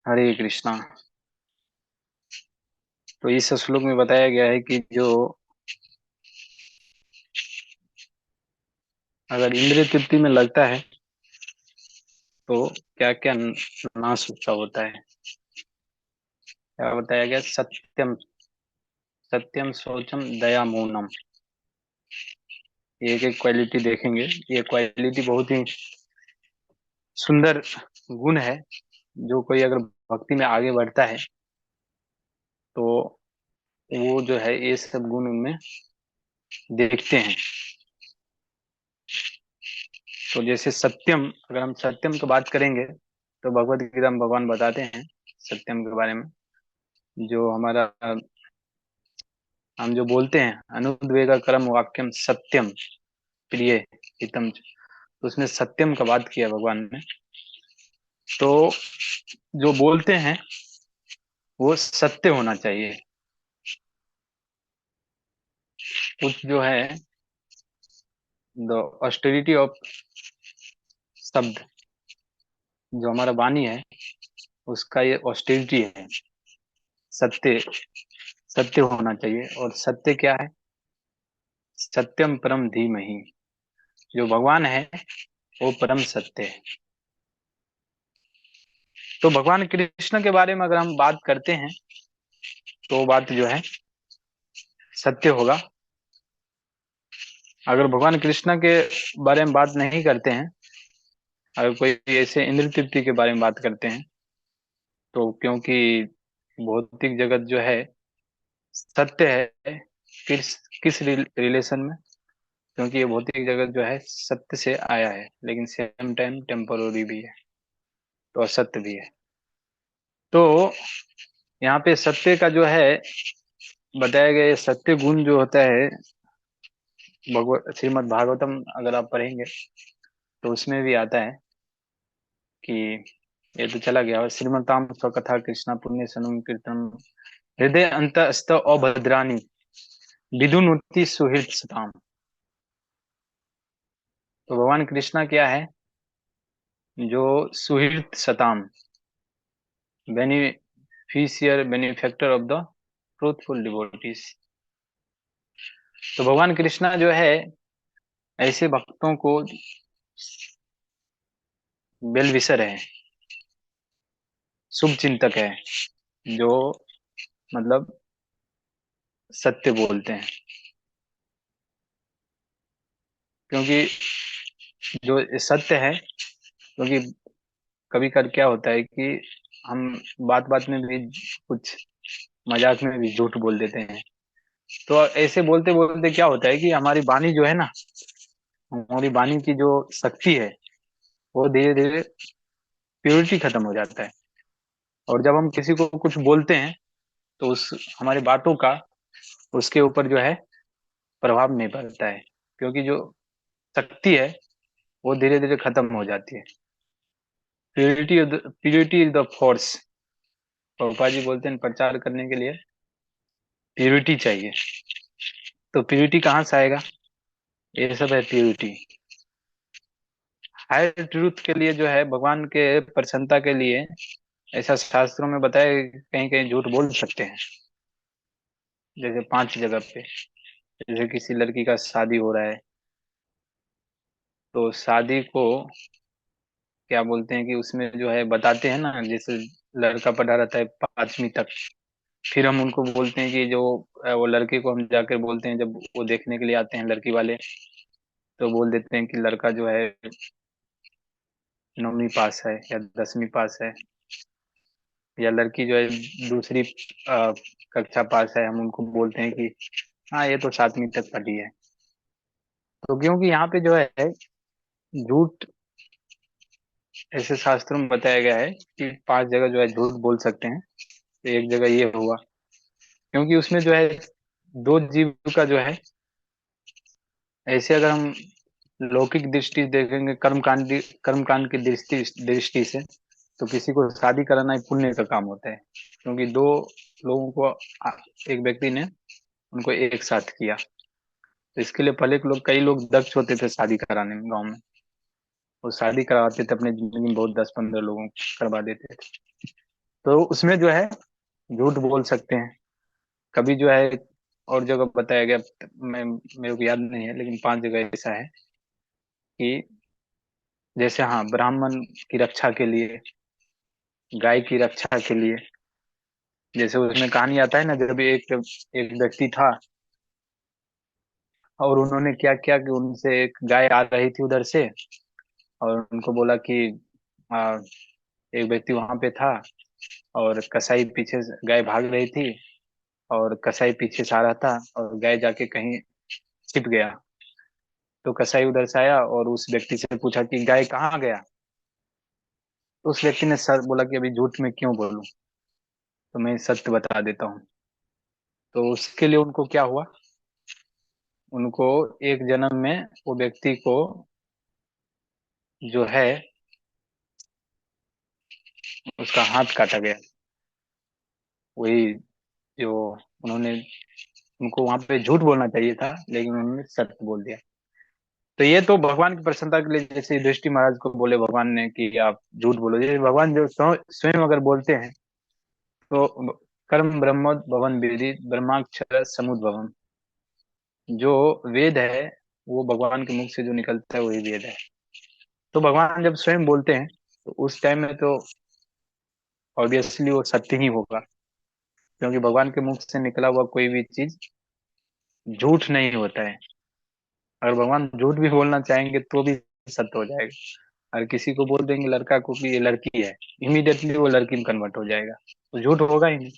हरे कृष्णा। तो इस श्लोक में बताया गया है कि जो अगर इंद्रिय तृप्ति में लगता है तो क्या क्या नाश उसका होता है। क्या बताया गया? सत्यम, सत्यम शौचम दया मौनम। ये एक एक क्वालिटी देखेंगे। ये क्वालिटी बहुत ही सुंदर गुण है। जो कोई अगर भक्ति में आगे बढ़ता है तो वो जो है ये सब गुण उनमें देखते हैं। तो जैसे सत्यम, अगर हम सत्यम की बात करेंगे तो भगवत गीता में भगवान बताते हैं सत्यम के बारे में। जो हमारा हम जो बोलते हैं अनुद्वेग कर्म वाक्यम सत्यम प्रिय हितम, तो उसमें सत्यम का बात किया भगवान ने। तो जो बोलते हैं वो सत्य होना चाहिए। कुछ जो है द ऑस्टेरिटी ऑफ शब्द, जो हमारा वाणी है उसका ये ऑस्टेरिटी है। सत्य, सत्य होना चाहिए। और सत्य क्या है? सत्यम परम धीमहि। जो भगवान है वो परम सत्य है। तो भगवान कृष्ण के बारे में अगर हम बात करते हैं तो बात जो है सत्य होगा। अगर भगवान कृष्ण के बारे में बात नहीं करते हैं, अगर कोई ऐसे इंद्र तृप्ति के बारे में बात करते हैं तो क्योंकि भौतिक जगत जो है सत्य है। किस किस रिलेशन में? क्योंकि ये भौतिक जगत जो है सत्य से आया है लेकिन सेम टाइम टेम्पोररी भी है, तो असत्य भी है। तो यहाँ पे सत्य का जो है बताया गया, ये सत्य गुण जो होता है भगवत श्रीमद् भागवतम अगर आप पढ़ेंगे तो उसमें भी आता है कि ये तो चला गया। श्रीमताम स्वकथा कृष्णा पुण्य सनुम कीर्तन हृदय अंतस्त अभद्रानी विदुनोति सुहृद सताम। तो भगवान कृष्णा क्या है? जो सुहृद सताम, beneficiary benefactor of the truthful devotees. तो भगवान कृष्णा जो है ऐसे भक्तों को वेल विशर है, शुभ चिंतक है, जो मतलब सत्य बोलते हैं। क्योंकि जो सत्य है, क्योंकि कभी कभी क्या होता है कि हम बात बात में भी कुछ मजाक में भी झूठ बोल देते हैं। तो ऐसे बोलते बोलते क्या होता है कि हमारी वाणी जो है ना, हमारी वाणी की जो शक्ति है वो धीरे धीरे प्योरिटी खत्म हो जाता है। और जब हम किसी को कुछ बोलते हैं तो उस हमारी बातों का उसके ऊपर जो है प्रभाव नहीं पड़ता है, क्योंकि जो शक्ति है वो धीरे धीरे खत्म हो जाती है। Purity is the force. Prabhupada ji बोलते हैं प्रचार करने के लिए प्योरिटी चाहिए। तो प्योरिटी कहाँ से आएगा? ये सब है प्योरिटी। हायर ट्रूथ के लिए जो है भगवान के प्रसन्नता के लिए ऐसा शास्त्रों में बताया है कि कहीं कहीं झूठ बोल सकते हैं। जैसे 5 जगह पे, जैसे किसी लड़की का शादी हो रहा है तो शादी को क्या बोलते हैं कि उसमें जो है बताते हैं ना, जैसे लड़का पढ़ा रहता है 5वीं तक, फिर हम उनको बोलते हैं कि जो वो लड़के को हम जाकर बोलते हैं, जब वो देखने के लिए आते हैं लड़की वाले, तो बोल देते हैं कि लड़का जो है 9वीं पास है या 10वीं पास है, या लड़की जो है दूसरी कक्षा पास है, हम उनको बोलते हैं कि हाँ ये तो 7वीं तक पढ़ी है। तो क्योंकि यहाँ पे जो है झूठ, ऐसे शास्त्रों में बताया गया है कि 5 जगह जो है झूठ बोल सकते हैं। तो एक जगह ये हुआ, क्योंकि उसमें जो है दो जीव का जो है, ऐसे अगर हम लौकिक दृष्टि देखेंगे, कर्मकांड की दृष्टि दृष्टि से, तो किसी को शादी कराना एक पुण्य का काम होता है। क्योंकि दो लोगों को एक व्यक्ति ने उनको एक साथ किया। तो इसके लिए पहले के लोग, कई लोग दक्ष होते थे शादी कराने में गाँव में। वो शादी करवाते थे अपनी जिंदगी में, बहुत 10-15 लोगों को करवा देते थे। तो उसमें जो है झूठ बोल सकते हैं। कभी जो है और जगह बताया गया, मैं मेरे को याद नहीं है, लेकिन 5 जगह ऐसा है कि जैसे हाँ, ब्राह्मण की रक्षा के लिए, गाय की रक्षा के लिए। जैसे उसमें कहानी आता है ना, जब एक एक व्यक्ति था और उन्होंने क्या किया कि उनसे एक गाय आ रही थी उधर से, और उनको बोला कि आ, एक व्यक्ति वहां पे था और कसाई पीछे से, गाय भाग रही थी और कसाई पीछे से आ रहा था और गाय जाके कहीं छिप गया। तो कसाई उधर से आया और उस व्यक्ति से पूछा कि गाय कहाँ गया। तो उस व्यक्ति ने सर बोला कि अभी झूठ में क्यों बोलूं, तो मैं सत्य बता देता हूँ। तो उसके लिए उनको क्या हुआ, उनको एक जन्म में वो व्यक्ति को जो है उसका हाथ काटा गया। वही जो उन्होंने, उनको वहां पे झूठ बोलना चाहिए था लेकिन उन्होंने सत्य बोल दिया। तो ये तो भगवान की प्रसन्नता के लिए, जैसे युधिष्ठिर महाराज को बोले भगवान ने कि आप झूठ बोलो, जैसे भगवान जो स्वयं अगर बोलते हैं तो कर्म ब्रह्मोद भवन विदित ब्रह्माक्षर समुद्भवम। जो वेद है वो भगवान के मुख से जो निकलता है वही वेद है। तो भगवान जब स्वयं बोलते हैं तो उस टाइम में तो ऑब्वियसली वो सत्य ही होगा, क्योंकि भगवान के मुख से निकला हुआ कोई भी चीज झूठ नहीं होता है। अगर भगवान झूठ भी बोलना चाहेंगे तो भी सत्य हो जाएगा। अगर किसी को बोल देंगे लड़का को कि ये लड़की है, इमीडिएटली वो लड़की में कन्वर्ट हो जाएगा, तो झूठ होगा ही नहीं।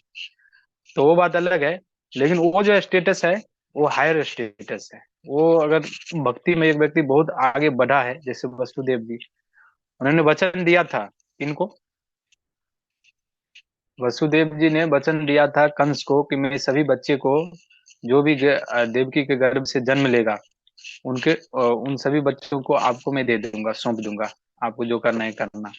तो वो बात अलग है। लेकिन वो जो स्टेटस है वो हायर स्टेटस है। वो अगर भक्ति में एक व्यक्ति बहुत आगे बढ़ा है, जैसे वसुदेव जी, उन्होंने वचन दिया था इनको, वसुदेव जी ने वचन दिया था कंस को कि मैं सभी बच्चे को जो भी देवकी के गर्भ से जन्म लेगा उनके उन सभी बच्चों को आपको मैं दे दूंगा, सौंप दूंगा, आपको जो करना है करना।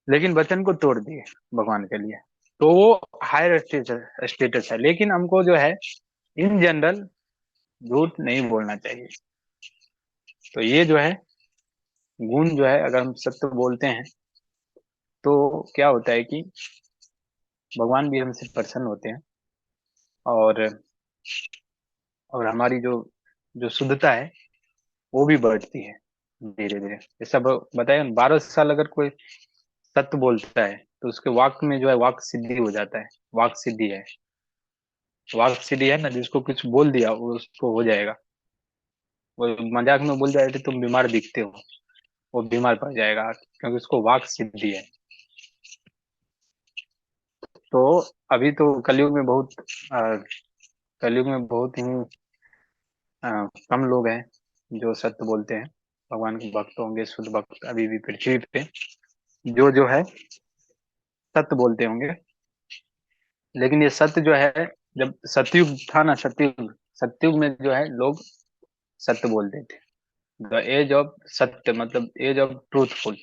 लेकिन वचन को तोड़ दिए भगवान के लिए। तो वो हायर स्टेटस है। लेकिन हमको जो है इन जनरल झूठ नहीं बोलना चाहिए। तो ये जो है गुण जो है, अगर हम सत्य बोलते हैं तो क्या होता है कि भगवान भी हमसे प्रसन्न होते हैं, और और हमारी जो जो शुद्धता है वो भी बढ़ती है धीरे धीरे। जैसा बताया ना, 12 साल अगर कोई सत्य बोलता है तो उसके वाक में जो है वाक सिद्धि हो जाता है। वाक सिद्धि है, वाक सिद्धि है ना, जिसको कुछ बोल दिया वो उसको हो जाएगा। वो मजाक में बोल जाए तुम बीमार दिखते हो, वो बीमार पड़ जाएगा, क्योंकि उसको वाक सिद्धि है। तो अभी तो कलयुग में बहुत अ, कलयुग में बहुत ही कम लोग हैं जो सत्य बोलते हैं। भगवान के भक्त होंगे, शुद्ध भक्त अभी भी पृथ्वी पे जो जो है सत्य बोलते होंगे। लेकिन ये सत्य जो है, जब सतयुग था ना, सतयुग, सतयुग में जो है लोग सत्य बोलते थे। द एज ऑफ सत्य, मतलब एज ऑफ ट्रूथफुल।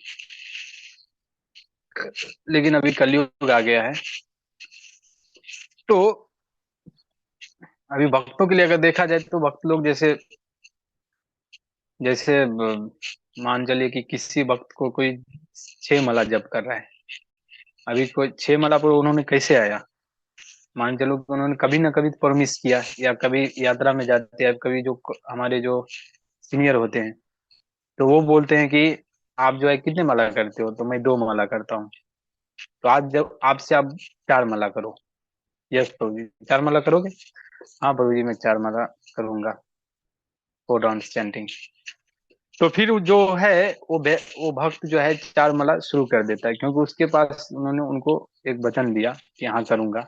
लेकिन अभी कलयुग आ गया है। तो अभी भक्तों के लिए अगर देखा जाए तो भक्त लोग जैसे जैसे मान चलिए कि किसी भक्त को कोई 6 माला जप कर रहा है। अभी कोई 6 माला पर उन्होंने कैसे आया, मान चलो कि उन्होंने कभी ना कभी प्रॉमिस किया, या कभी यात्रा में जाते हैं, कभी जो हमारे जो सीनियर होते हैं तो वो बोलते हैं कि आप जो है कितने माला करते हो, तो मैं 2 माला करता हूँ। तो आज जब आपसे आप 4 माला करो। यस प्रभु जी, 4 माला करोगे? हाँ प्रभु जी, मैं 4 माला करूंगा। 4 राउंड चैंटिंग। तो फिर वो जो है वो भक्त जो है 4 माला शुरू कर देता है, क्योंकि उसके पास उन्होंने उनको एक वचन दिया कि हाँ करूंगा।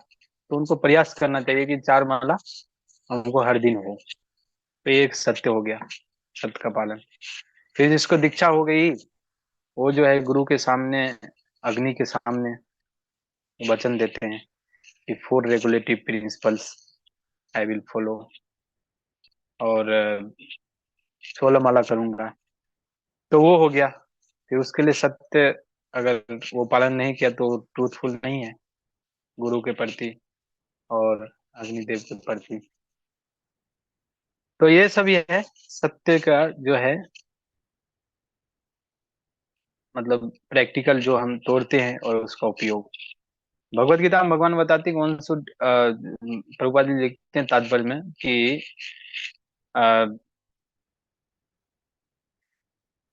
तो उनको प्रयास करना चाहिए कि 4 माला हमको हर दिन हो। तो ये एक सत्य हो गया, सत्य का पालन। फिर जिसको दीक्षा हो गई, वो जो है गुरु के सामने, अग्नि के सामने वचन देते हैं कि 4 regulative principles I will follow, और 16 माला करूंगा। तो वो हो गया। फिर उसके लिए सत्य, अगर वो पालन नहीं किया तो ट्रूथफुल नहीं है गुरु के प्रति और अग्निदेव के प्रति। तो ये सब ये है सत्य का जो है, मतलब प्रैक्टिकल जो हम तोड़ते हैं और उसका उपयोग। भगवत गीता में भगवान बताते हैं कौन शुद्ध प्रभुपाद जी लिखते हैं तात्पर्य में कि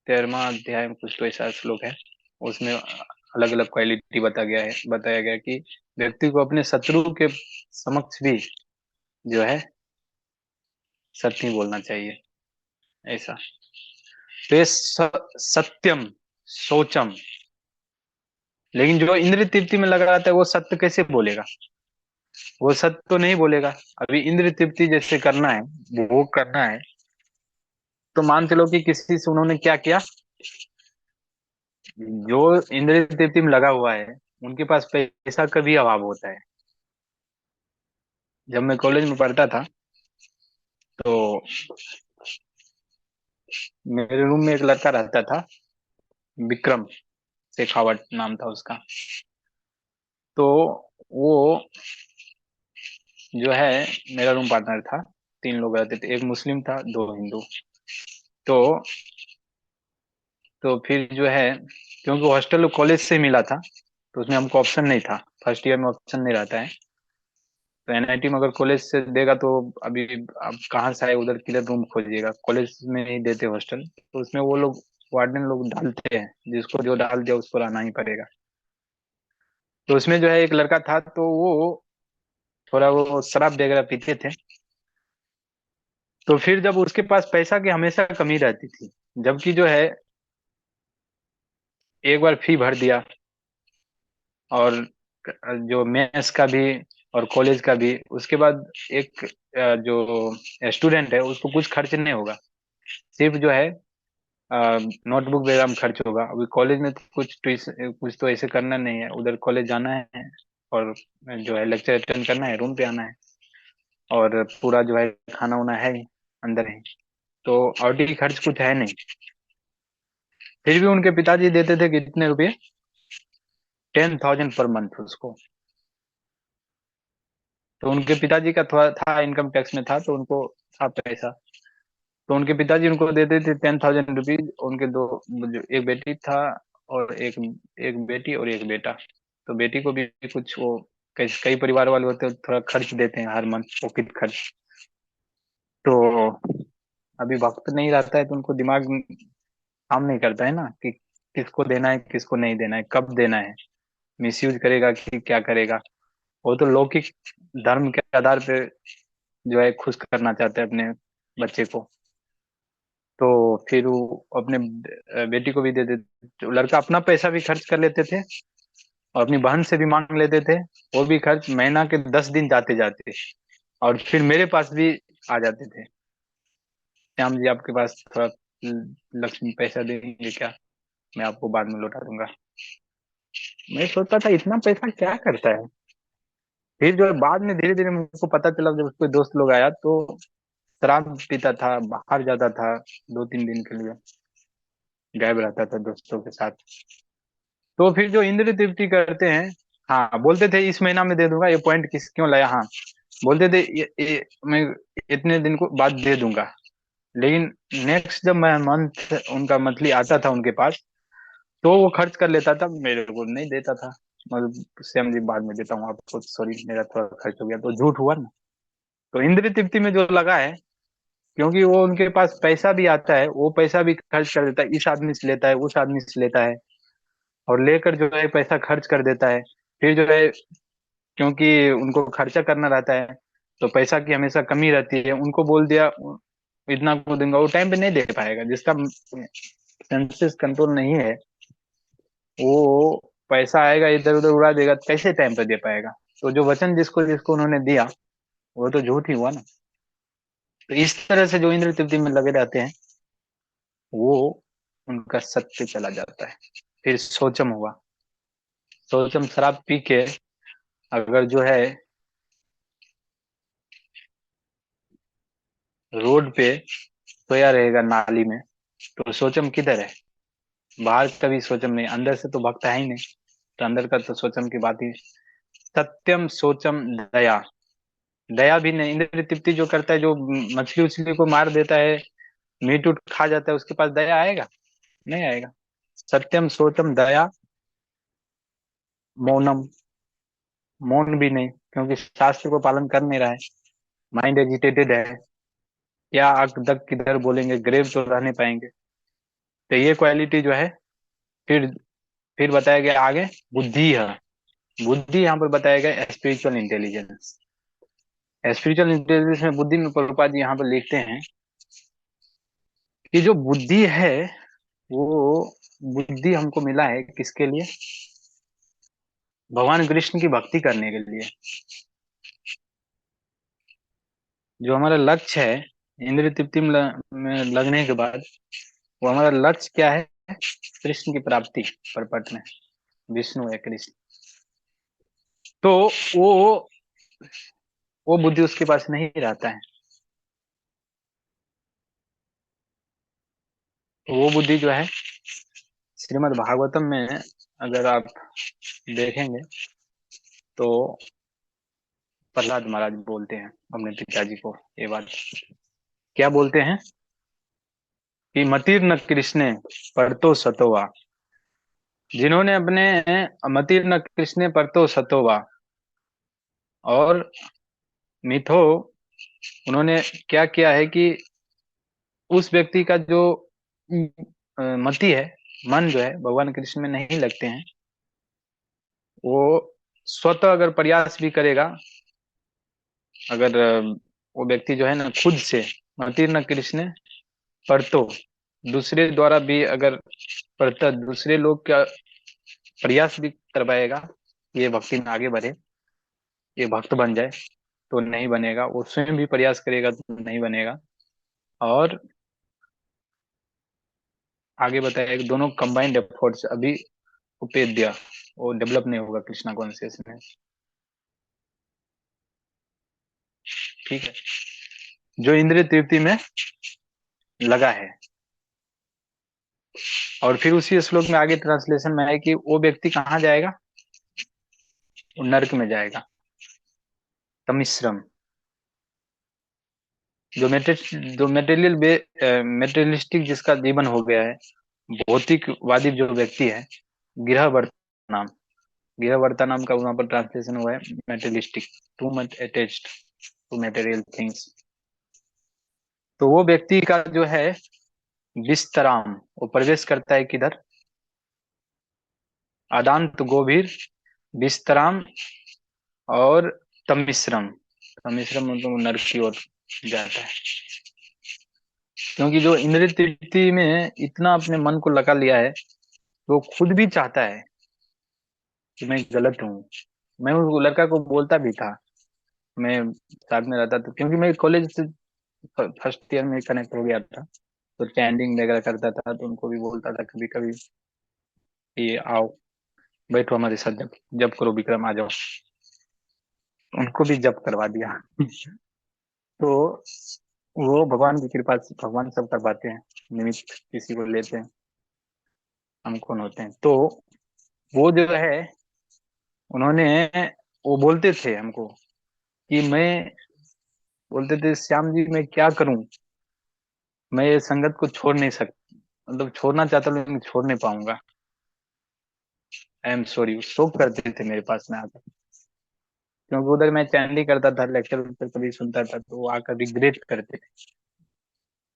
13वां अध्याय में कुछ तो ऐसा श्लोक है, उसमें अलग अलग क्वालिटी बताया गया कि व्यक्ति को अपने शत्रु के समक्ष भी जो है सत्य ही बोलना चाहिए, ऐसा। तो ये सत्यम सोचम, लेकिन जो इंद्र तृप्ति में लगा रहता है वो सत्य कैसे बोलेगा? वो सत्य तो नहीं बोलेगा। अभी इंद्र तृप्ति जैसे करना है, वो करना है, तो मान चलो कि किसी से उन्होंने क्या किया, जो इंद्र तृप्ति में लगा हुआ है उनके पास पैसा का भी अभाव होता है। जब मैं कॉलेज में पढ़ता था तो मेरे रूम में एक लड़का रहता था, विक्रम शेखावत नाम था उसका। तो वो जो है मेरा रूम पार्टनर था, तीन लोग रहते थे, एक मुस्लिम था, दो हिंदू। तो फिर जो है, क्योंकि हॉस्टल कॉलेज से मिला था, तो उसमें हमको ऑप्शन नहीं था, फर्स्ट ईयर में ऑप्शन नहीं रहता है। तो एनआईटी में अगर कॉलेज से देगा तो अभी आप कहाँ से आए, उधर किधर रूम खोजिएगा, कॉलेज में नहीं देते हॉस्टल, तो उसमें वो लोग वार्डन लोग डालते हैं, जिसको जो डाल दिया उसको रहना ही पड़ेगा। तो उसमें जो है एक लड़का था, तो वो थोड़ा वो शराब वगैरह पीते थे। तो फिर जब उसके पास पैसा की हमेशा कमी रहती थी, जबकि जो है एक बार फी भर दिया, और जो मेस का भी और कॉलेज का भी, उसके बाद एक जो स्टूडेंट है उसको कुछ खर्च नहीं होगा, सिर्फ जो है नोटबुक वगैरह में खर्च होगा। अभी कॉलेज में तो कुछ तो ऐसे करना नहीं है, उधर कॉलेज जाना है और जो है लेक्चर अटेंड करना है, रूम पे आना है, और पूरा जो है खाना वाना है ही अंदर ही। तो ऑडी खर्च कुछ है नहीं। फिर भी उनके पिताजी देते थे कितने रुपए, 10,000 पर मंथ उसको। तो उनके पिताजी का थोड़ा था, इनकम टैक्स में था, तो उनको था पैसा। तो उनके पिताजी उनको देते थे 10,000 रुपीज। उनके दो, जो एक बेटी था और एक एक बेटी और एक बेटा। तो बेटी को भी कुछ वो, कई कई परिवार वाले होते हैं थोड़ा खर्च देते हैं हर मंथ, पॉकेट खर्च। तो अभी वक्त नहीं रहता है तो उनको दिमाग काम नहीं करता है ना, कि किसको देना है किसको नहीं देना है, कब देना है, मिसयूज करेगा कि क्या करेगा। वो तो लौकिक धर्म के आधार पे जो है खुश करना चाहते हैं अपने बच्चे को। तो फिर वो अपने बेटी को भी दे देते, तो लड़का अपना पैसा भी खर्च कर लेते थे और अपनी बहन से भी मांग लेते थे। वो भी खर्च महीना के 10 दिन जाते जाते, और फिर मेरे पास भी आ जाते थे, श्याम जी आपके पास थोड़ा लक्ष्मी पैसा देंगे क्या, मैं आपको बाद में लौटा दूंगा। मैं सोचता था इतना पैसा क्या करता है। फिर जो है बाद में धीरे धीरे मुझको पता चला, जब उसके दोस्त लोग आया तो शराब पीता था, बाहर जाता था 2-3 दिन के लिए, गायब रहता था दोस्तों के साथ। तो फिर जो इंद्र तृप्ति करते हैं, हाँ बोलते थे इस महीना में दे दूंगा, ये पॉइंट किस क्यों लाया, हाँ बोलते थे मैं इतने दिन को बाद दे दूंगा। लेकिन नेक्स्ट जब मैं मंथ उनका मंथली आता था उनके पास, तो वो खर्च कर लेता था, मेरे को नहीं देता था। मतलब श्याम जी बाद में देता हूँ आपको, सॉरी मेरा थोड़ा खर्च हो गया, तो झूठ हुआ ना। तो इंद्र तृप्ति में जो लगा है, क्योंकि वो उनके पास पैसा भी आता है, वो पैसा भी खर्च कर देता है, इस आदमी से लेता है उस आदमी से लेता है, और लेकर जो है पैसा खर्च कर देता है। फिर जो है, क्योंकि उनको खर्चा करना रहता है, तो पैसा की हमेशा कमी रहती है, उनको बोल दिया इतना को दूंगा, वो टाइम पे नहीं दे पाएगा। जिसका सेंसेस कंट्रोल नहीं है, वो पैसा आएगा इधर उधर उड़ा देगा, कैसे टाइम पे दे पाएगा। तो जो वचन जिसको जिसको उन्होंने दिया, वो तो झूठ ही हुआ ना। तो इस तरह से जो इंद्र तृप्ति में लगे रहते हैं, वो उनका सत्य चला जाता है। फिर सोचम हुआ, सोचम शराब पी के अगर जो है रोड पे सोया रहेगा नाली में, तो सोचम किधर है? बाहर का भी सोचम नहीं, अंदर से तो भगता है ही नहीं, तो अंदर का तो सोचम की बात ही। सत्यम सोचम दया, दया भी नहीं। इंद्र तृप्ति जो करता है, जो मछली उछली को मार देता है, मीट उट खा जाता है, उसके पास दया आएगा? नहीं आएगा। सत्यम सोचम दया, मौनम, मौन भी नहीं, क्योंकि शास्त्र को पालन कर नहीं रहा है, माइंड एजिटेटेड है। क्या अक दक किधर बोलेंगे, ग्रेव तो रह नहीं पाएंगे। तो ये क्वालिटी जो है, फिर फिर बताया गया आगे, बुद्धि है। बुद्धि यहाँ पर बताया गया स्पिरिचुअल इंटेलिजेंस। स्पिरिचुअल इंटेलिजेंस में बुद्धि में प्रभुपाद जी यहाँ पर लिखते हैं कि जो बुद्धि है, वो बुद्धि हमको मिला है किसके लिए? भगवान कृष्ण की भक्ति करने के लिए। जो हमारा लक्ष्य है, इंद्रिय तृप्ति में लगने के बाद, वो हमारा लक्ष्य क्या है? कृष्ण की प्राप्ति, परपट में विष्णु है कृष्ण। तो वो वो बुद्धि उसके पास नहीं रहता है। तो वो बुद्धि जो है, श्रीमद् भागवतम में अगर आप देखेंगे तो प्रहलाद महाराज बोलते हैं अपने पिताजी को ये बात। क्या बोलते हैं कि मतिर न कृष्णे परतो सतोवा। जिन्होंने अपने मतिर न कृष्णे परतो सतोवा और मिथो, उन्होंने क्या किया है कि उस व्यक्ति का जो मति है, मन जो है भगवान कृष्ण में नहीं लगते हैं, वो स्वतः अगर प्रयास भी करेगा, अगर वो व्यक्ति जो है ना खुद से मतिर न कृष्ण परतो, दूसरे द्वारा भी अगर पढ़ता, दूसरे लोग का प्रयास भी करवाएगा, ये भक्ति में आगे बढ़े, ये भक्त बन जाए, तो नहीं बनेगा। वो स्वयं भी प्रयास करेगा तो नहीं बनेगा। और आगे बताया कि दोनों कंबाइंड एफर्ट्स अभी उपेद्य, वो डेवलप नहीं होगा कृष्णा कॉन्शियसनेस। ठीक है, जो इंद्रिय तृप्ति में लगा है। और फिर उसी श्लोक में आगे ट्रांसलेशन में है कि वो व्यक्ति कहाँ जाएगा? वो नरक में जाएगा, तमिश्रम। जो मेटेरियल मेटेरियलिस्टिक जिसका जीवन हो गया है, भौतिकवादी जो व्यक्ति है, गृहवर्त नाम, गृहवर्ता नाम का वहां पर ट्रांसलेशन हुआ है materialistic, too much attached to material things. तो वो व्यक्ति का जो है विस्तराम, वो प्रवेश करता है किधर? अदांत गोभीर विस्तराम और तमिश्रम। तमिश्रम मतलब नरक की ओर जाता है। क्योंकि जो इंद्रिय तृप्ति में इतना अपने मन को लगा लिया है, वो खुद भी चाहता है कि मैं गलत हूँ। मैं उस लड़का को बोलता भी था, मैं साथ में रहता था, क्योंकि मैं कॉलेज से फर्स्ट ईयर में कनेक्ट हो गया था, तो चैंटिंग वगैरह करता था, तो उनको भी बोलता था कभी कभी कि आओ बैठो हमारे साथ, जब जब करो विक्रम आ जाओ। उनको भी जब करवा दिया। तो वो भगवान की कृपा से भगवान सब करवाते हैं, निमित्त किसी को लेते हैं, हम कौन होते हैं। तो वो जो है, उन्होंने, वो बोलते थे हमको कि मैं, बोलते थे श्याम जी मैं क्या करूं, मैं ये संगत को छोड़ नहीं सकता, मतलब छोड़ना चाहता हूं लेकिन छोड़ नहीं पाऊंगा। I am sorry. शोक करते थे मेरे पास में आकर, क्योंकि उधर मैं चैंडी करता था, लेक्चर वेक्चर कभी सुनता था, तो वो आकर रिग्रेट करते थे।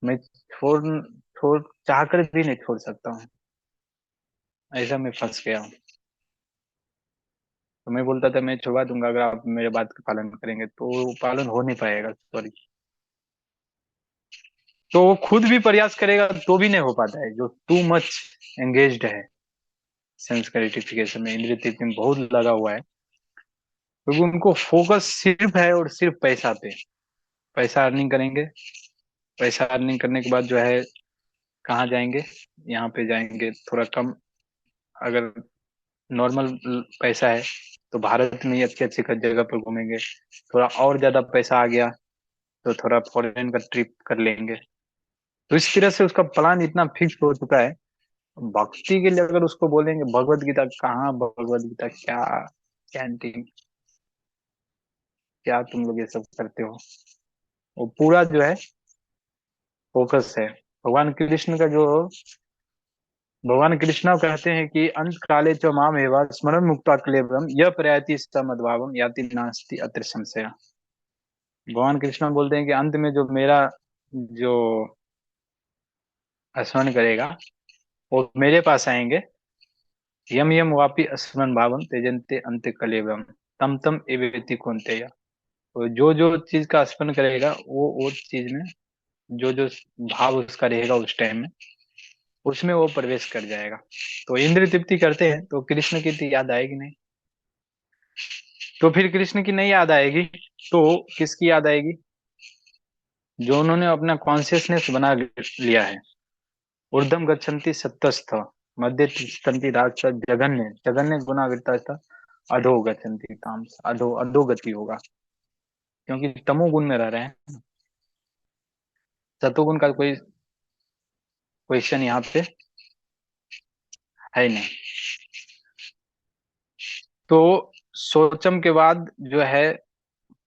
मैं छोड़ छोड़ चाह कर भी नहीं छोड़ सकता हूँ, ऐसा मैं फंस गया हूँ। तो मैं बोलता था मैं छुड़वा दूंगा अगर आप मेरे बात का पालन करेंगे, तो वो पालन हो नहीं पाएगा, सॉरी। तो वो खुद भी प्रयास करेगा तो भी नहीं हो पाता है, जो टू मच एंगेज्ड है सेंस ग्रेटिफिकेशन में, इंद्रिय तृप्ति में बहुत लगा हुआ है, क्योंकि उनको फोकस सिर्फ है और सिर्फ पैसा पे। पैसा अर्निंग करेंगे, पैसा अर्निंग करने के बाद जो है कहाँ जाएंगे? यहाँ पे जाएंगे थोड़ा कम, अगर नॉर्मल पैसा है तो भारत में ही अच्छी अच्छी जगह पर घूमेंगे। थोड़ा और ज्यादा पैसा आ गया तो थोड़ा फॉरेन का ट्रिप कर लेंगे। तो इस तरह से उसका प्लान इतना फिक्स हो चुका है। भक्ति के लिए अगर उसको बोलेंगे भगवत गीता, कहाँ भगवत गीता, क्या चैंटिंग, क्या तुम लोग ये सब करते हो? वो पूरा जो है फोकस है भगवान कृष्ण का, जो भगवान कृष्ण कहते हैं कि अंत काले च माम एवा स्मरण मुक्ता क्लेवरम यह प्रयाति स मद्भावम याति नास्ति अत्र संशय। भगवान कृष्ण बोलते हैं कि अंत में जो मेरा जो स्मरण करेगा वो मेरे पास आएंगे। यम यम वापि स्मरण भावम त्यजन्ते अंत कलेवरम तम तम एवेति कौन्तेय। तो जो चीज का स्मरण करेगा वो चीज में जो जो भाव उसका रहेगा उस टाइम में उसमें वो प्रवेश कर जाएगा। तो इंद्र तृप्ति करते हैं तो कृष्ण की तो याद आएगी नहीं। तो फिर कृष्ण की नहीं याद आएगी तो किसकी याद आएगी? जो उन्होंने अपना कॉन्शियसनेस बना लिया है। ऊर्ध्वम गच्छन्ति सत्तस्थ मध्य तिष्ठन्ति राजस जघन्य जघन्य गुना विरता अधो गच्छन्ति तामस अधो अधोगति होगा। क्योंकि तमोगुण में रह रहे हैं। सतोगुण का कोई क्वेश्चन यहाँ पे है नहीं। तो सोचम के बाद जो है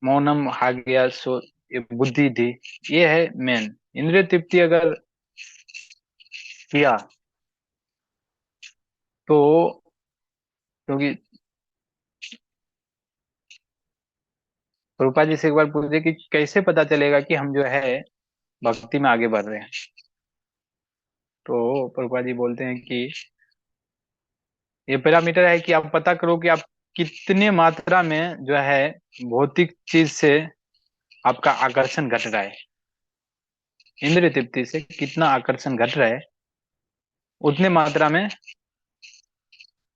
मौनम आ गया। सो ये बुद्धि थी। ये है मेन। इंद्रिय तृप्ति अगर किया तो क्योंकि रूपा जी से एक बार पूछे कि कैसे पता चलेगा कि हम जो है भक्ति में आगे बढ़ रहे हैं। तो प्रभुपा जी बोलते हैं कि ये पैरामीटर है कि आप पता करो कि आप कितने मात्रा में जो है भौतिक चीज से आपका आकर्षण घट रहा है। इंद्रिय तृप्ति से कितना आकर्षण घट रहा है उतने मात्रा में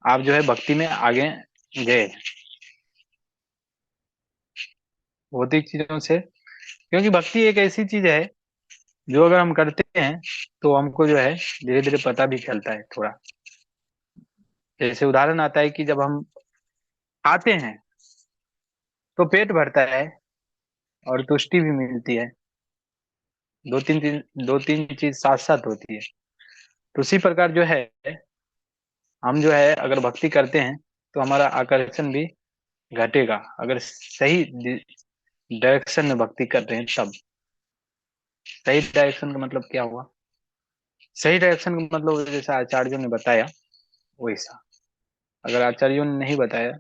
आप जो है भक्ति में आगे गए भौतिक चीजों से। क्योंकि भक्ति एक ऐसी चीज है जो अगर हम करते हैं तो हमको जो है धीरे धीरे पता भी चलता है थोड़ा। जैसे उदाहरण आता है कि जब हम खाते हैं तो पेट भरता है और तुष्टि भी मिलती है। दो तीन चीज साथ साथ होती है। तो उसी प्रकार जो है हम जो है अगर भक्ति करते हैं तो हमारा आकर्षण भी घटेगा अगर सही डायरेक्शन में भक्ति कर रहे हैं तब। सही डायरेक्शन का मतलब क्या हुआ? सही डायरेक्शन का मतलब जैसा आचार्यों ने बताया वैसा। अगर आचार्यों ने नहीं बताया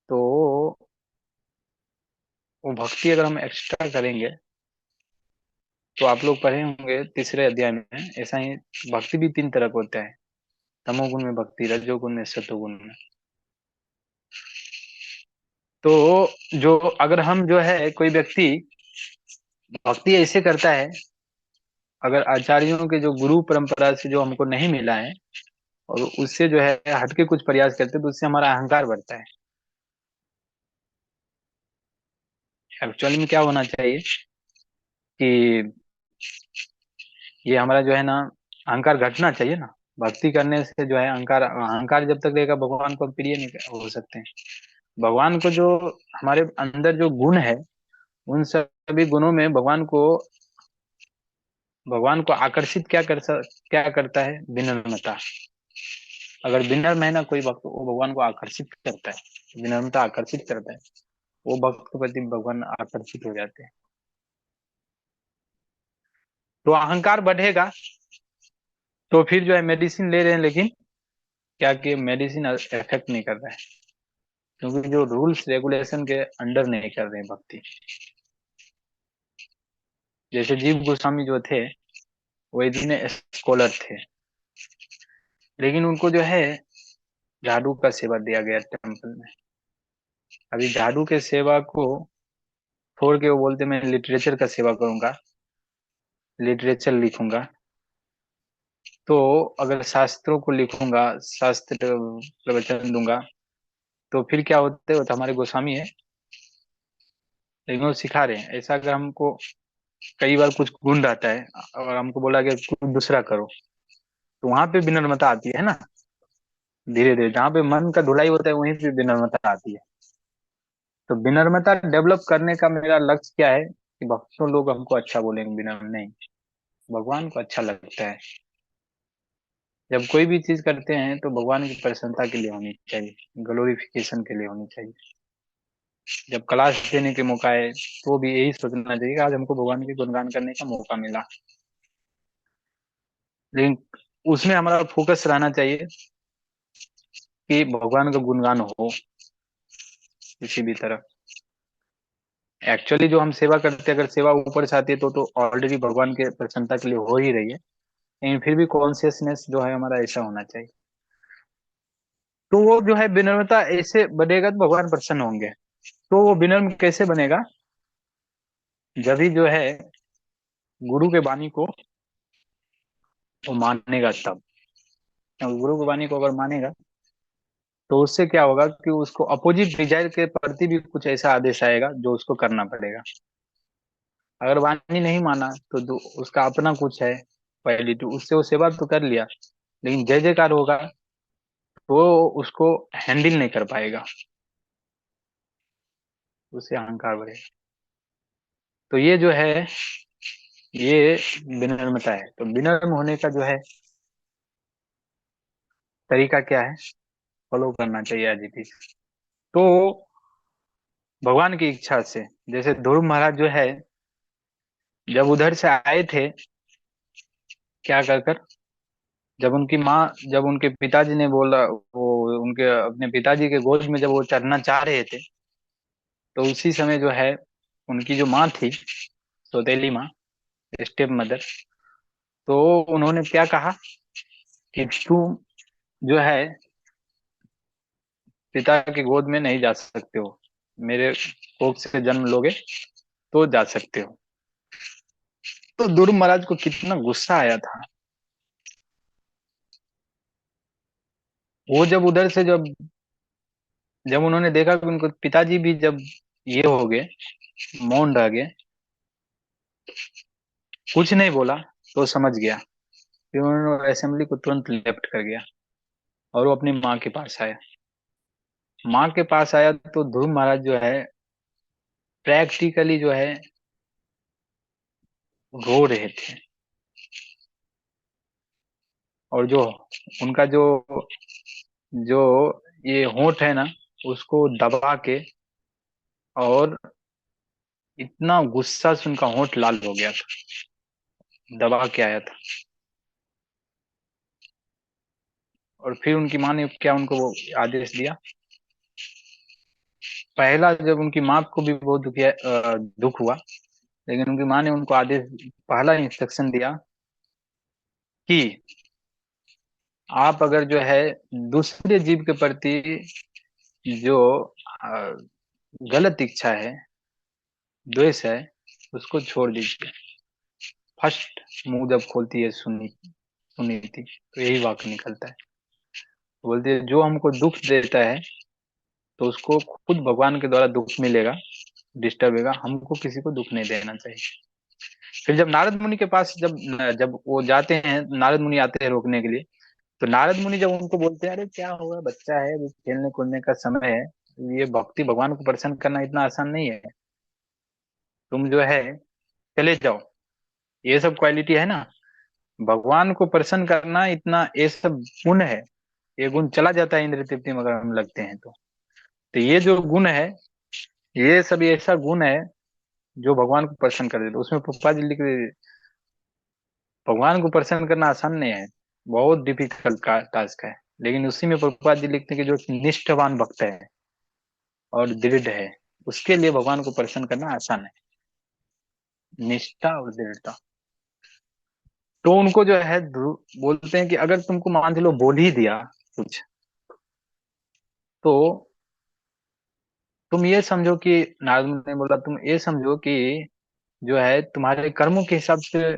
तो वो भक्ति अगर हम एक्स्ट्रा करेंगे तो आप लोग पढ़े होंगे तीसरे अध्याय में ऐसा ही। भक्ति भी तीन तरह का होता है। तमोगुण में भक्ति रजोगुण में सतोगुण में। तो जो अगर हम जो है कोई व्यक्ति भक्ति ऐसे करता है अगर आचार्यों के जो गुरु परंपरा से जो हमको नहीं मिला है और उससे जो है हटके कुछ प्रयास करते हैं तो उससे हमारा अहंकार बढ़ता है। एक्चुअली में क्या होना चाहिए कि ये हमारा जो है ना अहंकार घटना चाहिए ना। भक्ति करने से जो है अहंकार अहंकार जब तक रहेगा भगवान को हम प्रिय नहीं हो सकते हैं। भगवान को जो हमारे अंदर जो गुण है उन सभी गुणों में भगवान को आकर्षित क्या करता है? विनम्रता। अगर विनम्र है ना कोई भक्त वो भगवान को आकर्षित करता है। विनम्रता आकर्षित करता है। वो भक्त के प्रति भगवान आकर्षित हो जाते हैं। तो अहंकार बढ़ेगा तो फिर जो है मेडिसिन ले रहे हैं लेकिन क्या कि मेडिसिन इफेक्ट नहीं कर रहा है। क्योंकि जो रूल्स रेगुलेशन के अंडर नहीं कर रहे हैं भक्ति। जैसे जीव गोस्वामी जो थे वो इतने स्कॉलर थे लेकिन उनको जो है झाड़ू का सेवा दिया गया टेम्पल में। अभी झाड़ू के सेवा को छोड़ के वो बोलते मैं लिटरेचर का सेवा करूंगा लिटरेचर लिखूंगा। तो अगर शास्त्रों को लिखूंगा शास्त्र प्रवचन दूंगा तो फिर क्या होते हैं? वो तो हमारे गोस्वामी है लेकिन वो सिखा रहे हैं। ऐसा अगर हमको कई बार कुछ गुण रहता है और हमको बोला कि कुछ दूसरा करो तो वहां पे विनम्रता आती है ना। धीरे धीरे जहाँ पे मन का धुलाई होता है वहीं पे विनम्रता आती है। तो विनम्रता डेवलप करने का मेरा लक्ष्य क्या है कि भक्तों लोग हमको अच्छा बोलेंगे विनम्र नहीं। भगवान को अच्छा लगता है। जब कोई भी चीज करते हैं तो भगवान की प्रसन्नता के लिए होनी चाहिए ग्लोरिफिकेशन के लिए होनी चाहिए। जब क्लास देने के मौका है तो भी यही सोचना चाहिए कि आज हमको भगवान के गुणगान करने का मौका मिला। लेकिन उसमें हमारा फोकस रहना चाहिए कि भगवान का गुणगान हो किसी भी तरह। एक्चुअली जो हम सेवा करते हैं, अगर सेवा ऊपर से आती है तो ऑलरेडी भगवान के प्रसन्नता के लिए हो ही रही है, लेकिन फिर भी कॉन्शियसनेस जो है हमारा ऐसा होना चाहिए। तो वो जो है विनम्रता ऐसे बनेगा तो भगवान प्रसन्न होंगे। तो वो विनम्र कैसे बनेगा? जब ही जो है गुरु के वाणी को वो मानेगा तब। गुरु की वाणी को अगर मानेगा तो उससे क्या होगा कि उसको अपोजिट डिजायर के प्रति भी कुछ ऐसा आदेश आएगा जो उसको करना पड़ेगा। अगर वाणी नहीं माना तो उसका अपना कुछ है पहले, तो उससे वो सेवा तो कर लिया, लेकिन जय जयकार होगा तो वो उसको हैंडल नहीं कर पाएगा, उससे अहंकार बढ़ेगा। तो ये जो है ये विनम्रता है। तो विनम्र होने का जो है तरीका क्या है, फॉलो करना चाहिए आज भी। तो भगवान की इच्छा से, जैसे ध्रुव महाराज जो है जब उधर से आए थे, क्या कर कर, जब उनके पिताजी ने बोला, वो उनके अपने पिताजी के गोद में जब वो चढ़ना चाह रहे थे, तो उसी समय जो है उनकी जो माँ थी, सौतेली माँ, स्टेप मदर, तो उन्होंने क्या कहा कि तुम जो है पिता के गोद में नहीं जा सकते हो, मेरे कोख से जन्म लोगे तो जा सकते हो। तो ध्रुव महाराज को कितना गुस्सा आया था। वो जब उधर से जब जब उन्होंने देखा कि उनको पिताजी भी जब ये हो गए, मौन रह गए, कुछ नहीं बोला, तो समझ गया। फिर उन्होंने असेंबली को तुरंत लेफ्ट कर गया और वो अपनी माँ के पास आया। माँ के पास आया तो ध्रुव महाराज जो है प्रैक्टिकली जो है रो रहे थे। और जो उनका जो ये होंठ है ना, उसको दबा के, और इतना गुस्सा से उनका होंठ लाल हो गया था, दबा के आया था। और फिर उनकी माँ ने क्या उनको वो आदेश दिया। पहला जब उनकी माँ को भी बहुत दुख हुआ, लेकिन उनकी माँ ने उनको आदेश, पहला इंस्ट्रक्शन दिया कि आप अगर जो है दूसरे जीव के प्रति जो अ, गलत इच्छा है, द्वेष है, उसको छोड़ दीजिए। फर्स्ट मुंह जब खोलती है सुनी सुनी थी, तो यही वाक्य निकलता है। बोलती है जो हमको दुख देता है तो उसको खुद भगवान के द्वारा दुख मिलेगा, डिस्टर्ब होगा, हमको किसी को दुख नहीं देना चाहिए। फिर जब नारद मुनि के पास जब जब वो जाते हैं, नारद मुनि आते हैं रोकने के लिए, तो नारद मुनि जब उनको बोलते हैं अरे क्या होगा, बच्चा है, अभी खेलने कूदने का समय है, ये भक्ति भगवान को प्रसन्न करना इतना आसान नहीं है, तुम जो है चले जाओ। ये सब क्वालिटी है ना, भगवान को प्रसन्न करना इतना, ये सब गुण है। ये गुण चला जाता है इंद्र तृप्ति में अगर हम लगते हैं तो ये जो गुण है, ये सब ऐसा गुण है जो भगवान को प्रसन्न कर देता है। उसमें पुष्पा जी लिख रहे, भगवान को प्रसन्न करना आसान नहीं है, बहुत डिफिकल्ट का टास्क है। लेकिन उसी में प्रभुपाद जी लिखते हैं कि जो निष्ठावान भक्त है और दृढ़ है, उसके लिए भगवान को प्रसन्न करना आसान है। निष्ठा और दृढ़ता। तो उनको जो है बोलते हैं कि अगर तुमको मान लो बोल ही दिया कुछ, तो तुम ये समझो कि, नारद मुनि ने बोला तुम ये समझो कि जो है तुम्हारे कर्मों के हिसाब से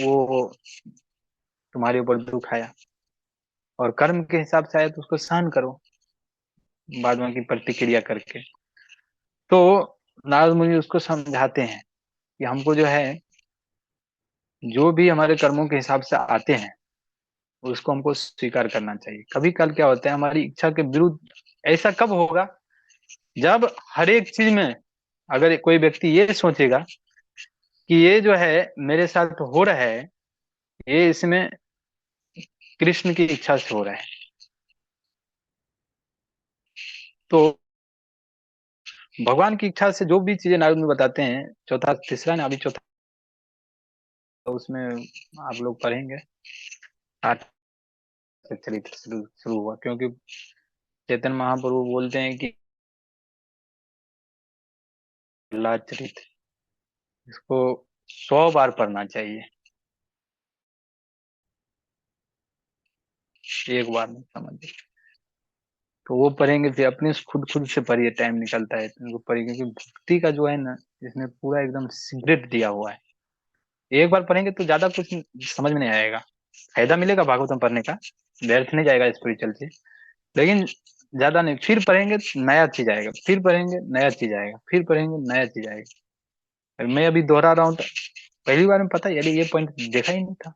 वो तुम्हारे ऊपर दुख आया, और कर्म के हिसाब से आया तो उसको सहन करो बाद में की प्रतिक्रिया करके। तो नारद मुनि उसको समझाते हैं कि हमको जो है जो भी हमारे कर्मों के हिसाब से आते हैं उसको हमको स्वीकार करना चाहिए। कभी कल क्या होता है हमारी इच्छा के विरुद्ध, ऐसा कब होगा जब हर एक चीज में अगर कोई व्यक्ति ये सोचेगा कि ये जो है मेरे साथ हो रहा है, ये इसमें कृष्ण की इच्छा से हो रहा है। तो भगवान की इच्छा से जो भी चीजें नारद में बताते हैं, चौथा तीसरा ना, अभी चौथा, तो उसमें आप लोग पढ़ेंगे। से चरित्र शुरू शुरू हुआ, क्योंकि चैतन्य महाप्रभु बोलते हैं कि प्रहलाद चरित्र इसको 100 बार पढ़ना चाहिए, एक बार में समझ। तो वो पढ़ेंगे, फिर अपने से खुद खुद से पढ़िए, टाइम निकलता है तो उनको पढ़िए, क्योंकि भक्ति का जो है ना, इसमें पूरा एकदम सीक्रेट दिया हुआ है। एक बार पढ़ेंगे तो ज्यादा कुछ समझ में नहीं आएगा, फायदा मिलेगा भागवतम पढ़ने का, व्यर्थ नहीं जाएगा स्पिरिचुअल चीज, लेकिन ज्यादा नहीं। फिर पढ़ेंगे नया चीज आएगा, फिर पढ़ेंगे नया चीज आएगा, फिर पढ़ेंगे नया चीज आएगा। मैं अभी दोहरा रहा हूँ तो पहली बार में पता है, अरे ये पॉइंट देखा ही नहीं था,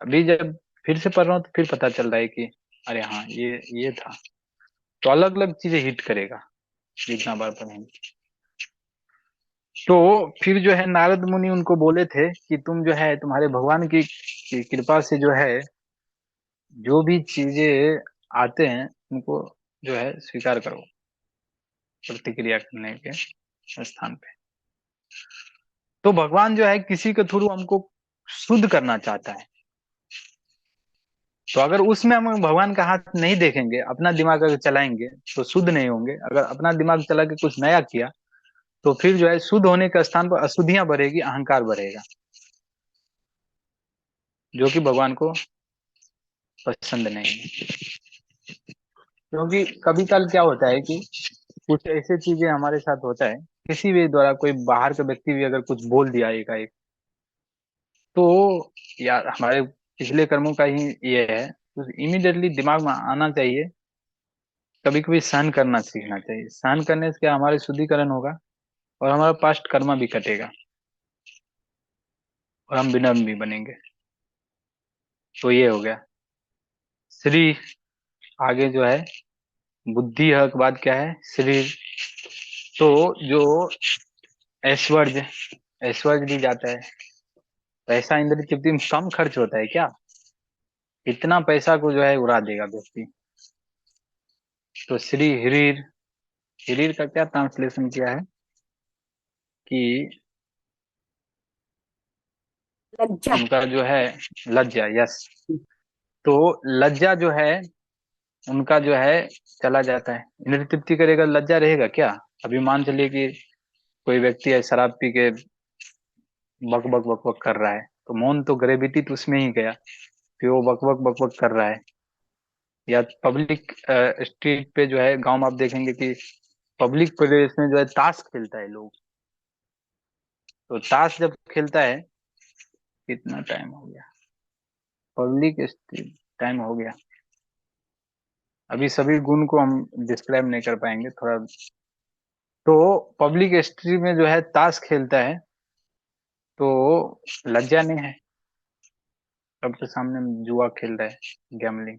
अभी जब फिर से पढ़ रहा हूँ तो फिर पता चल रहा है कि अरे हाँ ये था। तो अलग अलग चीजें हिट करेगा जितना बार पढ़ेंगे। तो फिर जो है नारद मुनि उनको बोले थे कि तुम जो है तुम्हारे भगवान की कृपा से जो है जो भी चीजें आते हैं उनको जो है स्वीकार करो, प्रतिक्रिया करने के स्थान पे। तो भगवान जो है किसी के थ्रू हमको शुद्ध करना चाहता है, तो अगर उसमें हम भगवान का हाथ नहीं देखेंगे, अपना दिमाग अगर चलाएंगे तो शुद्ध नहीं होंगे। अगर अपना दिमाग चला के कुछ नया किया तो फिर जो है शुद्ध होने के स्थान पर अशुद्धियां बढ़ेगी, अहंकार बढ़ेगा, जो कि भगवान को पसंद नहीं है। क्योंकि कभी कल क्या होता है कि कुछ ऐसे चीजें हमारे साथ होता है, किसी भी द्वारा कोई बाहर का व्यक्ति भी अगर कुछ बोल दिया एकाएक, तो यार हमारे पिछले कर्मों का ही ये है, तो इमीडिएटली दिमाग में आना चाहिए, कभी कभी सहन करना सीखना चाहिए। सहन करने से क्या हमारे शुद्धिकरण होगा और हमारा पास्ट कर्म भी कटेगा और हम विनम्र भी बनेंगे। तो ये हो गया श्री। आगे जो है बुद्धि है के बाद क्या है शरीर। तो जो ऐश्वर्य, ऐश्वर्य भी जाता है, पैसा इंद्र तृप्ति में कम खर्च होता है क्या, इतना पैसा को जो है उड़ा देगा व्यक्ति। तो श्री हिरीर, हिरीर का क्या ट्रांसलेशन किया है कि लज्जा। उनका जो है लज्जा, यस। तो लज्जा जो है उनका जो है चला जाता है, इंद्र तृप्ति करेगा, लज्जा रहेगा क्या। अभी मान चलिए कि कोई व्यक्ति है शराब पी के बक बक बक बक कर रहा है, तो मौन तो ग्रेविटी तो उसमें ही गया, फिर वो बक बक बक बक कर रहा है। या पब्लिक स्ट्रीट पे जो है गांव में आप देखेंगे कि पब्लिक प्लेस में जो है ताश खेलता है लोग, तो ताश जब खेलता है, कितना टाइम हो गया, पब्लिक स्ट्रीट टाइम हो गया, अभी सभी गुण को हम डिस्क्राइब नहीं कर पाएंगे थोड़ा। तो पब्लिक स्ट्रीट में जो है ताश खेलता है, तो लज्जा नहीं है, सबके सामने जुआ खेल रहा है, गैमलिंग।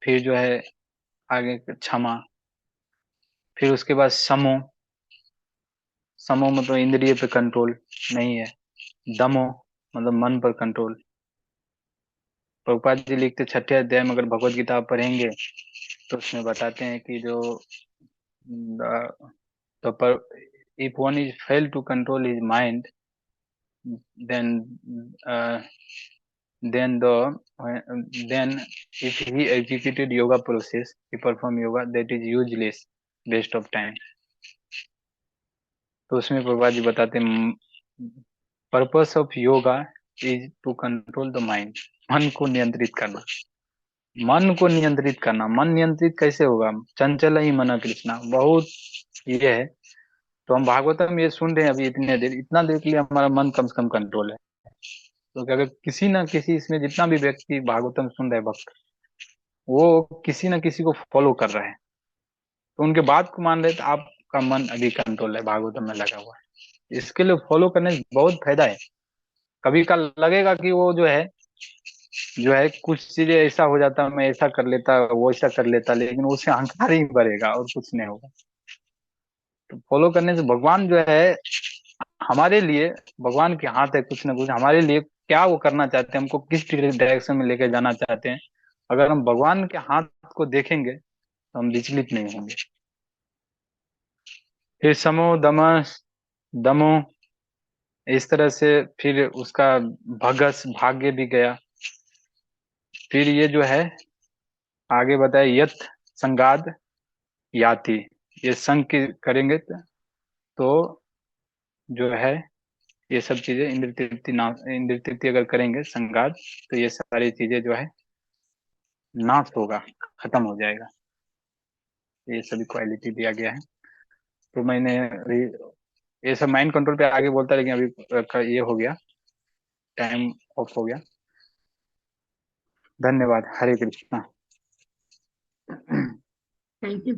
फिर जो है आगे क्षमा, फिर उसके बाद समो, समो मतलब इंद्रिय पे कंट्रोल नहीं है। दमो मतलब मन पर कंट्रोल। प्रभुपाद जी लिखते छठे अध्याय में, अगर भगवत गीता आप पढ़ेंगे तो उसमें बताते हैं कि जो तो पर if one is fail to control his mind, then uh, then the then if he executed yoga process, he perform yoga, that is useless, waste of time। तो उसमें प्रभुपाद जी बताते हैं purpose of yoga is to control the mind, मन को नियंत्रित करना। मन को नियंत्रित करना, मन नियंत्रित कैसे होगा, चंचल ही मना कृष्णा, बहुत ये है। तो हम भागवतम ये सुन रहे हैं अभी इतने देर, इतना देर के लिए हमारा मन कम से कम कंट्रोल है। तो अगर किसी ना किसी इसमें जितना भी व्यक्ति भागवतम सुन रहे भक्त, वो किसी ना किसी को फॉलो कर रहे हैं, तो उनके बात को मान रहे, तो आपका मन अभी कंट्रोल है, भागवतम में लगा हुआ है। इसके लिए फॉलो करने से बहुत फायदा है। कभी कल लगेगा कि वो जो है कुछ चीजें ऐसा हो जाता, मैं ऐसा कर लेता वो ऐसा कर लेता, लेकिन उससे अहंकार ही बढ़ेगा और कुछ नहीं होगा। तो फॉलो करने से भगवान जो है हमारे लिए, भगवान के हाथ है कुछ ना कुछ हमारे लिए, क्या वो करना चाहते हैं, हमको किस डायरेक्शन में लेके जाना चाहते हैं, अगर हम भगवान के हाथ को देखेंगे तो हम विचलित नहीं होंगे। फिर समो दम, दमो, इस तरह से फिर उसका भगस भाग्य भी गया। फिर ये जो है आगे बताए, यत संगाद याति। ये संग की करेंगे तो जो है ये सब चीजें इंद्र तृप्ति नाश, इंद्र तृप्ति अगर करेंगे संगात, तो ये सारी चीजें जो है नाश होगा, खत्म हो जाएगा। ये सभी क्वालिटी दिया गया है। तो मैंने अभी ये सब माइंड कंट्रोल पे आगे बोलता है, लेकिन अभी ये हो गया, टाइम ऑफ हो गया। धन्यवाद। हरे कृष्णा। Thank you.